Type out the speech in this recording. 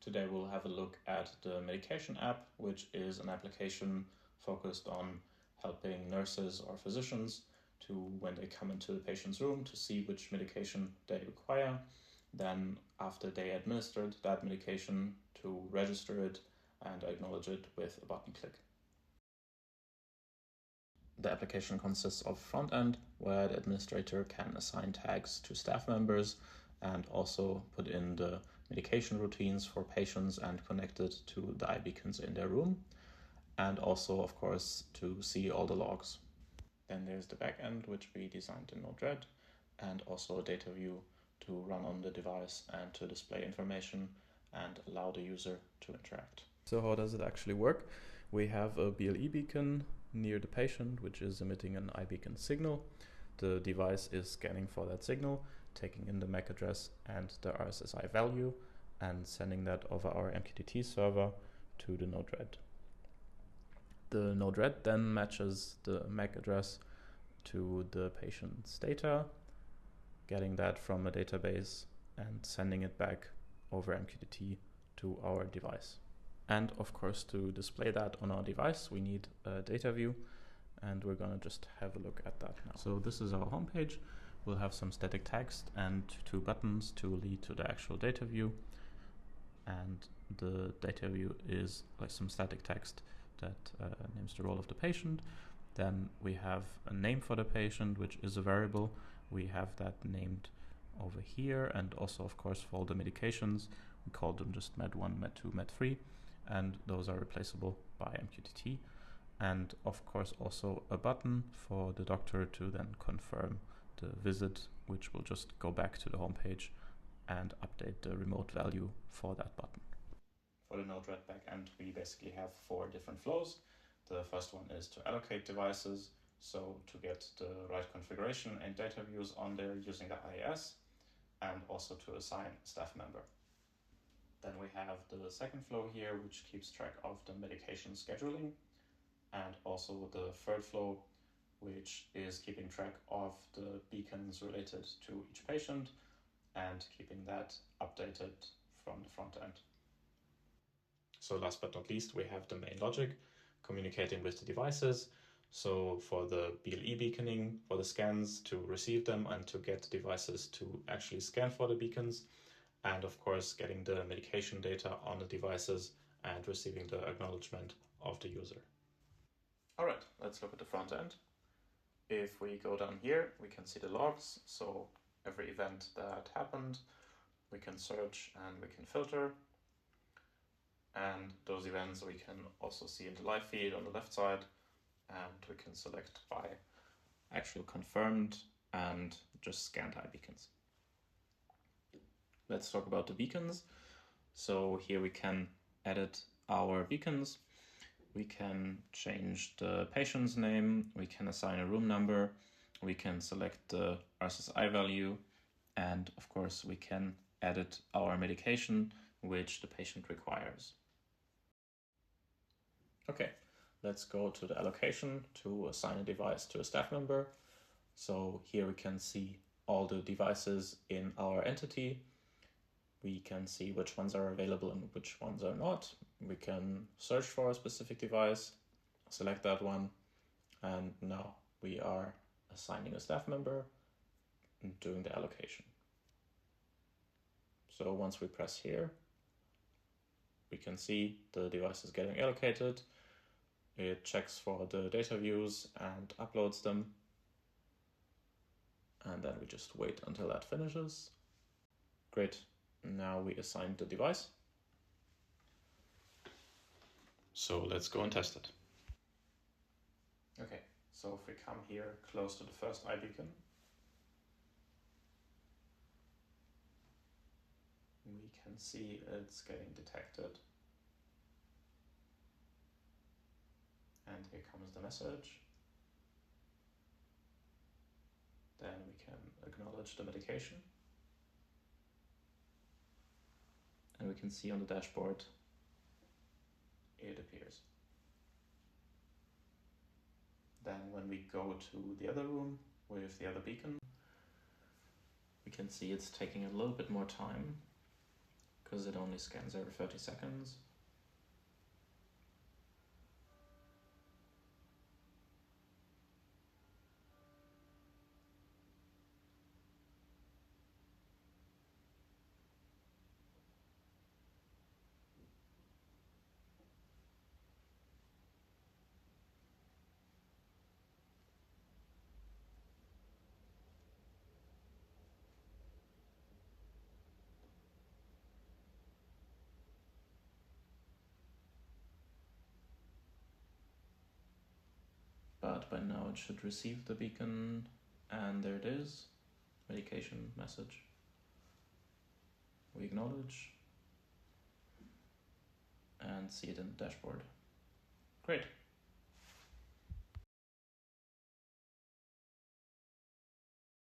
Today we'll have a look at the medication app, which is an application focused on helping nurses or physicians to, when they come into the patient's room, to see which medication they require. Then after they administered that medication, to register it and acknowledge it with a button click. The application consists of front end, where the administrator can assign tags to staff members and also put in the medication routines for patients and connect it to the iBeacons in their room, and also, of course, to see all the logs. Then there's the back end, which we designed in Node-RED, and also a data view to run on the device and to display information and allow the user to interact. So how does it actually work? We have a BLE beacon near the patient, which is emitting an iBeacon signal. The device is scanning for that signal, taking in the MAC address and the RSSI value, and sending that over our MQTT server to the Node-RED. The Node-RED then matches the MAC address to the patient's data, getting that from a database and sending it back over MQTT to our device. And of course, to display that on our device, we need a data view, and we're going to just have a look at that now. So this is our homepage. We'll have some static text and two buttons to lead to the actual data view. And the data view is like some static text that names the role of the patient. Then we have a name for the patient, which is a variable. We have that named over here, and also, of course, for all the medications, we call them just Med1, Med2, Med3, and those are replaceable by MQTT. And of course, also a button for the doctor to then confirm the visit, which will just go back to the homepage and update the remote value for that button. For the Node-RED backend, we basically have 4 different flows. The first one is to allocate devices, so to get the right configuration and data views on there using the IIS, and also to assign a staff member. Then we have the second flow here, which keeps track of the medication scheduling, and also the third flow, which is keeping track of the beacons related to each patient and keeping that updated from the front end. So last but not least, we have the main logic communicating with the devices. So for the BLE beaconing, for the scans, to receive them and to get devices to actually scan for the beacons, and of course getting the medication data on the devices and receiving the acknowledgement of the user. All right, let's look at the front end. If we go down here, we can see the logs. So every event that happened, we can search and we can filter. And those events we can also see in the live feed on the left side, and we can select by actual confirmed and just scanned iBeacons. Let's talk about the beacons. So here we can edit our beacons. We can change the patient's name, we can assign a room number, we can select the RSSI value, and of course we can edit our medication which the patient requires. Okay, let's go to the allocation to assign a device to a staff member. So here we can see all the devices in our entity. We can see which ones are available and which ones are not. We can search for a specific device, select that one, and now we are assigning a staff member and doing the allocation. So once we press here, we can see the device is getting allocated. It checks for the data views and uploads them. And then we just wait until that finishes. Great. Now we assigned the device. So let's go and test it. Okay, so if we come here close to the first iBeacon, we can see it's getting detected. And here comes the message. Then we can acknowledge the medication. And we can see on the dashboard, it appears. Then when we go to the other room with the other beacon, we can see it's taking a little bit more time because it only scans every 30 seconds. But by now it should receive the beacon, and there it is, medication message. We acknowledge and see it in the dashboard. Great.